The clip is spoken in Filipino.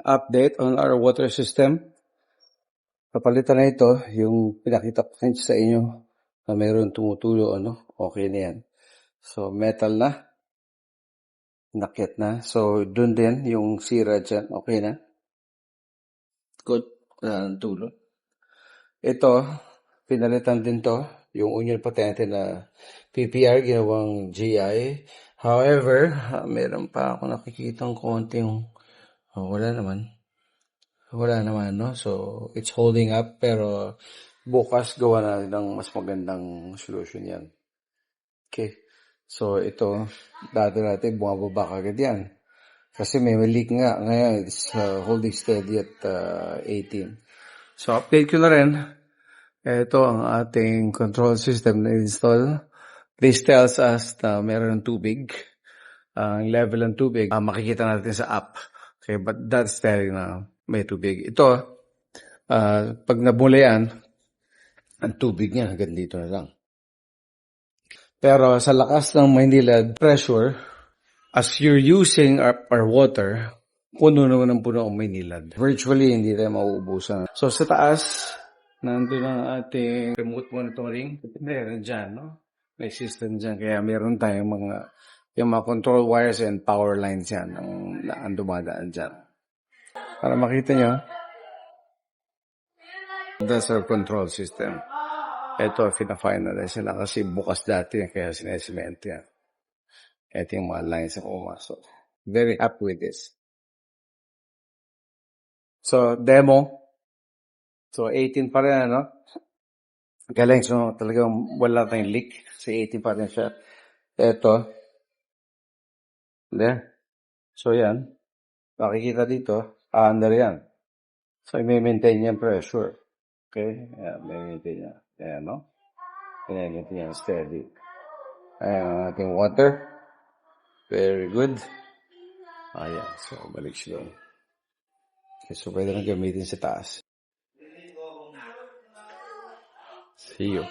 Update on our water system. Papalitan na ito, yung pinakita ko sa inyo na mayroon tumutulo, okay na yan. So, metal na, nakit na. So, dun din, yung sira dyan, okay na. Good, wala nang tulo. Ito, pinalitan din to, yung union potente na PPR, ginawang GI. However, meron pa ako nakikitang konting, wala naman, no? So, it's holding up, pero bukas gawa na ng mas magandang solution yan. Okay. So, ito, dati natin bumababa kagad yan. Kasi may leak nga. Ngayon, it's holding steady at 18. So, update ko na rin. Ito ang ating control system na install. This tells us na meron ng tubig. Ang level ng tubig, makikita natin sa app. Okay, but that's telling na may tubig. Ito, pag nabulayan, ang tubig niya hanggang dito na lang. Pero sa lakas ng Maynilad pressure, as you're using our water, puno naman ang puno ang Maynilad. Virtually, hindi tayo mauubusan. So sa taas, nandun ang ating remote monitoring. Meron dyan, no? May system dyan. Kaya meron tayong yung mga control wires and power lines yan ang dumadaan dyan. Para makita nyo, that's our control system. Ito, fina-finalize sila kasi bukas dati kaya sinesemento yan. Ito yung mga lines na pumasok. Very happy with this. So, demo. So, 18 pa rin, Galing. So, talagang wala tayong leak. So, 18 pa rin siya. Ito. There. So, yan. Makikita dito. Under yan. So, i-maintain yung pressure. Okay? Yan, i-maintain yan. Ayan, no? Pinag-maintain yan steady. Ayan ang ating water. Very good. Ayan. So, balik siya. Okay, so, pwede na gamitin sa taas. See you.